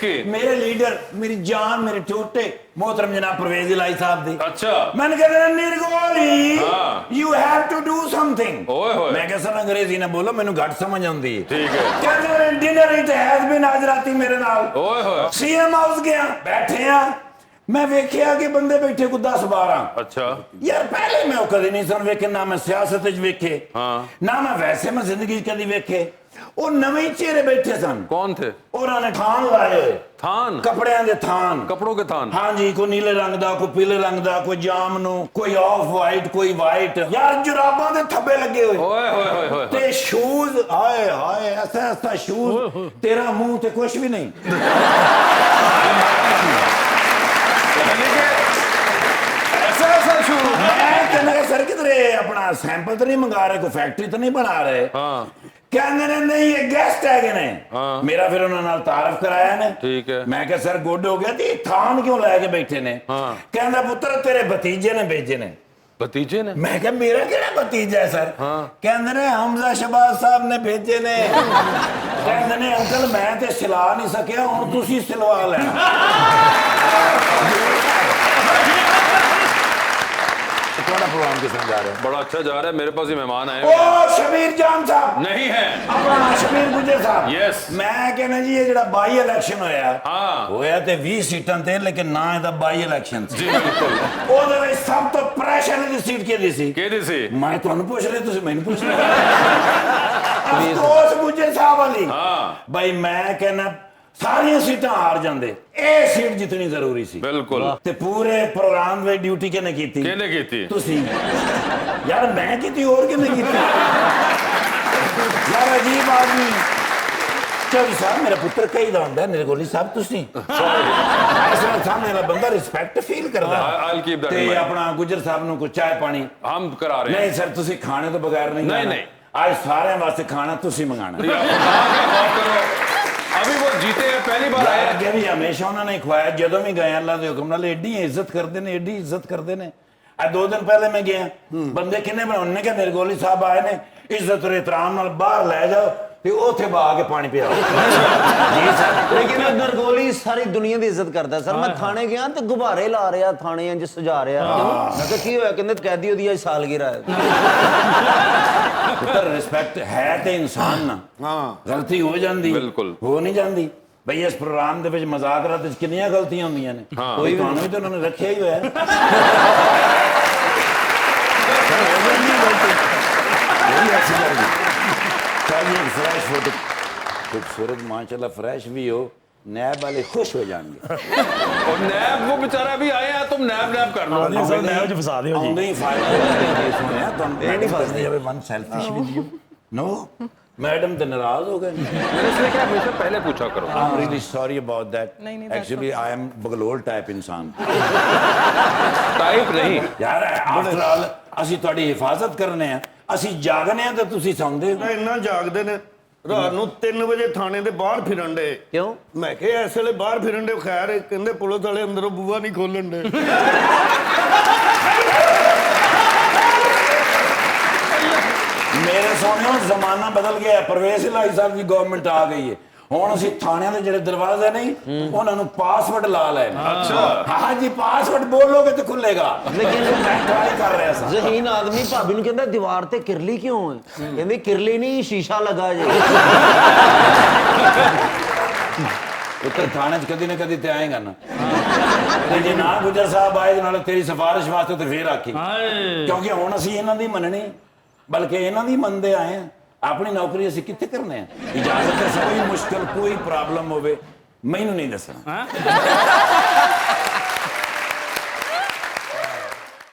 किसकी? मेरे लीडर, मेरी जान, मेरे छोटे मोहतरम जनाब परवेज इलाही साहब दी। अच्छा। मैंने कहा निर्गोली, you have to do something. ओए होए। मैं कहा सर अंग्रेजी ना बोलो, मैनू घट समझ आउंदी है। ठीक है। कहते डिनर इट हैज बीन आज राती मेरे नाल। ओए होए। सीएम हाउस गया, बैठे आ, मैं वेखिया कि बंदे बैठे को 10-12। अच्छा यार पहले मैं कदी नहीं सन वेखे, ना मैं सियासत च वेखे, ना मैं वैसे मैं जिंदगी कदी वेखे। वो नवे चेहरे बैठे सन। कौन थे? उन्होंने थान लाए हुए। थान? कपड़ियां दे थान। कपड़ों के थान? हाँ जी, कोई नीले रंग दा, कोई पीले रंग दा, कोई जामनू, कोई ऑफ वाइट, कोई वाइट। यार जुराबां दे थब्बे लगे हुए। ओए होए होए होए। ते शूज, हाय हाय, ऐसा ऐसा शूज, तेरा मुंह ते कुछ भी नहीं। ऐसा शूज? मैं कहना सर किधरे अपना सैंपल तो नहीं मंगा रहे, कोई फैक्ट्री तो नहीं बना रहे? कहने ने नहीं ये गेस्ट है ने। मेरा फिर उन्होंने नाल तारफ कराया ने। ठीक है। मैं क्या सर गुड हो गया ती थान क्यों लेके बैठे ने? कहंदा पुत्र तेरे भतीजे ने भेजे ने। भतीजे ने? मैं क्या मेरा केड़ा भतीजा है सर? कहंदे ने हमजा शहबाज साहब ने भेजे ने। कहंदे ने अंकल मैं ते सिला नहीं सकिया, हुण तुसी सिलवा लेना। थोड़ा प्रोग्राम किस जा रहा है? बड़ा अच्छा जा रहा है, मेरे पास ही मेहमान आए। ओ शबीर जान साहब नहीं है, अपना शबीर गुजर साहब। यस। मैं कहना जी ये जड़ा बाई इलेक्शन होया, होया ते 20 सीटां ते, लेकिन ना ਇਹਦਾ ਬਾਈ ਇਲੈਕਸ਼ਨ ਸੀ। जी बिल्कुल। ਉਹਦੇ ਵਿੱਚ ਸਭ ਤੋਂ ਪ੍ਰੈਸ਼ਰ ਦੀ ਸੀਟ ਕਿਹਦੀ ਸੀ? ਕਿਹਦੀ ਸੀ? ਮੈਂ ਤੁਹਾਨੂੰ ਪੁੱਛ ਰਿਹਾ, ਤੁਸੀਂ ਮੈਨੂੰ ਪੁੱਛ ਰਹੇ ਹੋ। ਅਫਸੋਸ ਗੁਜਰ ਸਾਹਿਬ ਵਾਲੀ। ਭਾਈ ਮੈਂ कहना ਸਾਰੀਆਂ ਸੀਟਾਂ ਹਾਰ ਜਾਂਦੇ, ਇਹ ਸੀਟ ਜਿੱਤਣੀ ਜ਼ਰੂਰੀ ਸੀ। ਬਿਲਕੁਲ। ਤੇ ਪੂਰੇ ਪ੍ਰੋਗਰਾਮ ਵਿੱਚ ਡਿਊਟੀ ਕਿਹਨੇ ਕੀਤੀ? ਕਿਹਨੇ ਕੀਤੀ? ਤੁਸੀਂ। ਯਾਰ ਮੈਂ ਕੀਤੀ, ਹੋਰ ਕਿਹਨੇ ਕੀਤੀ? ਯਾਰ ਅਜੀਬ ਆਦਮੀ। ਚੌਧਰੀ ਸਾਹਿਬ ਮੇਰਾ ਪੁੱਤਰ ਕਹੀਦਾ ਹੁੰਦਾ ਨਿਰਗੋਲੀ ਸਾਹਿਬ ਤੁਸੀਂ। ਇਸ ਵਾਰ ਸਾਹਮਣੇ ਵਾਲਾ ਬੰਦਾ ਰਿਸਪੈਕਟ ਫੀਲ ਕਰਦਾ। I'll keep that in ਤੇ mind। ਆਪਣਾ ਗੁਜਰ ਸਾਹਿਬ ਨੂੰ ਕੋਈ ਚਾਹ ਪਾਣੀ हम करा रहे हैं। ਨਹੀਂ ਸਰ, ਤੁਸੀਂ ਖਾਣੇ ਤੋਂ ਬਗੈਰ ਨਹੀਂ नहीं ਜਾਣਾ। नहीं, ਅੱਜ ਸਾਰਿਆਂ ਵਾਸਤੇ ਖਾਣਾ ਤੁਸੀਂ ਮੰਗਾਣਾ। अभी वो जीते हैं, पहली बार आए। ਅੱਗੇ ਵੀ ਹਮੇਸ਼ਾ ਉਹਨਾਂ ਨੇ ਖਵਾਇਆ, ਜਦੋਂ ਵੀ ਗਏ ਅੱਲਾ ਦੇ ਹੁਕਮ ਨਾਲ। ਐਡੀ ਇੱਜ਼ਤ ਕਰਦੇ ਨੇ, ਐਡੀ ਇੱਜ਼ਤ ਕਰਦੇ ਨੇ। ਅੱਜ 2 ਦਿਨ ਪਹਿਲੇ ਮੈਂ ਗਿਆ, ਬੰਦੇ ਕਿੰਨੇ ਬਣਾਉਣੇ ਕਿ ਨਿਰਗੋਲੀ ਸਾਹਿਬ ਆਏ ਨੇ, ਇੱਜ਼ਤ ਤੇ ਇਤਰਾਮ ਨਾਲ ਬਾਹਰ ਲੈ ਜਾਓ ਤੇ ਉੱਥੇ ਬਹਾ ਕੇ ਪਾਣੀ ਪਿਆਓ। ਜੀ ਸਰ। ਲੇਕਿਨ ਨਿਰਗੋਲੀ ਸਾਰੀ ਦੁਨੀਆ ਦੀ ਇੱਜ਼ਤ ਕਰਦਾ ਸਰ। ਮੈਂ ਥਾਣੇ ਗਿਆ ਤੇ ਗੁਬਾਰੇ ਲਾ ਰਿਹਾ, ਥਾਣੇ ਇੰਜ ਸਜਾ ਰਿਹਾ। ਮੈਂ ਕਿਹਾ ਕੀ ਹੋਇਆ? ਕਹਿੰਦੇ ਕੈਦੀ ਉਹਦੀ ਅੱਜ ਸਾਲਗਿਰਾ ਹੈ। ਪੁੱਤਰ ਰਿਸਪੈਕਟ ਹੈ ਤੇ ਇਨਸਾਨ ਨਾ। ਗਲਤੀ ਹੋ ਜਾਂਦੀ, ਬਿਲਕੁਲ ਹੋ ਨਹੀਂ ਜਾਂਦੀ। ਬਈ ਇਸ ਪ੍ਰੋਗਰਾਮ ਦੇ ਵਿੱਚ ਮਜ਼ਾਕਰਾਤ ਵਿੱਚ ਕਿੰਨੀਆਂ ਗਲਤੀਆਂ ਹੁੰਦੀਆਂ ਨੇ, ਕੋਈ ਤੁਹਾਨੂੰ ਵੀ ਤਾਂ ਉਹਨਾਂ ਨੇ ਰੱਖਿਆ ਹੀ ਹੋਇਆ। फ्रेश फोटो, खूबसूरत माशाल्लाह फ्रेश भी हो, नैब वाले खुश हो जाएंगे। और नैब वो बेचारा भी आए हैं, तुम नैब नैब कर लो। नैब जो फसा दियो जी। नहीं फायदा सुनिया तुम नहीं फसने जब one selfish with you. No madam तो नाराज हो गए। मैंने इसलिए क्या हमेशा पहले पूछा करो। I am really sorry about that. Actually I am बगलोल टाइप इंसान। टाइप नहीं यार, आफ्टर ऑल ਅਸੀਂ ਤੁਹਾਡੀ ਹਿਫਾਜ਼ਤ ਕਰਨੇ ਆ, ਅਸੀਂ ਜਾਗਨੇ ਆ ਤੇ ਤੁਸੀਂ ਸੌਂਦੇ ਹੋ। ਇੰਨਾ ਜਾਗਦੇ ਨੇ, ਰਾਤ ਨੂੰ 3 ਵਜੇ ਥਾਣੇ ਦੇ ਬਾਹਰ ਫਿਰਨ ਦੇ। ਕਿਉਂ? ਮੈਂ ਕਿਹਾ ਇਸ ਵੇਲੇ ਬਾਹਰ ਫਿਰਨ ਦੇ ਖੈਰ, ਕਹਿੰਦੇ ਪੁਲਿਸ ਵਾਲੇ ਅੰਦਰੋਂ ਬੂਹਾ ਨਹੀਂ ਖੋਲਣ ਦੇ। ਮੇਰੇ ਸੋਹਣਿਓ ਜ਼ਮਾਨਾ ਬਦਲ ਗਿਆ। परवेज इलाही साहब ਦੀ ਗਵਰਨਮੈਂਟ ਆ ਗਈ ਹੈ। ਹੁਣ ਅਸੀਂ ਥਾਣਿਆਂ ਦੇ ਜਿਹੜੇ ਦਰਵਾਜ਼ੇ ਨਹੀਂ, ਉਹਨਾਂ ਨੂੰ ਪਾਸਵਰਡ ਲਾ ਲਏ। ਅੱਛਾ। ਹਾਂ ਜੀ, ਪਾਸਵਰਡ ਬੋਲੋਗੇ ਤੇ ਖੁੱਲੇਗਾ। ਲੇਕਿਨ ਮੈਂ ਟਰਾਈ ਕਰ ਰਿਹਾ ਸਾਂ। ਜ਼ਹੀਨ ਆਦਮੀ ਭਾਬੀ ਨੂੰ ਕਹਿੰਦਾ ਦੀਵਾਰ ਤੇ ਕਿਰਲੀ ਕਿਉਂ ਹੈ? ਕਹਿੰਦੀ ਕਿਰਲੀ ਨਹੀਂ, ਸ਼ੀਸ਼ਾ ਲੱਗਾ ਜੇ। ਉੱਤੇ ਥਾਣੇ 'ਚ ਕਦੀ ਨਾ ਕਦੀ ਤੇ ਆਏਗਾ ਨਾ। ਤੇ ਜੇ ਨਾ ਗੁਜਰ ਸਾਹਿਬ ਆਏ ਨਾਲ ਤੇਰੀ ਸਿਫਾਰਿਸ਼ ਵਾਸਤੇ ਤੇ ਫੇਰ ਆਖੀ, ਕਿਉਂਕਿ ਹੁਣ ਅਸੀਂ ਇਹਨਾਂ ਦੀ ਮੰਨਣੀ ਬਲਕਿ ਇਹਨਾਂ ਦੀ ਮੰਨਦੇ ਆਏ ਆ। ਆਪਣੀ ਨੌਕਰੀ ਅਸੀਂ ਕਿੱਥੇ ਕਰਨੇ ਆ? ਇਜਾਜ਼ਤ ਹੈ, ਕੋਈ ਮੁਸ਼ਕਲ ਕੋਈ ਪ੍ਰੋਬਲਮ ਹੋਵੇ ਮੈਨੂੰ ਨਹੀਂ ਦੱਸਣਾ।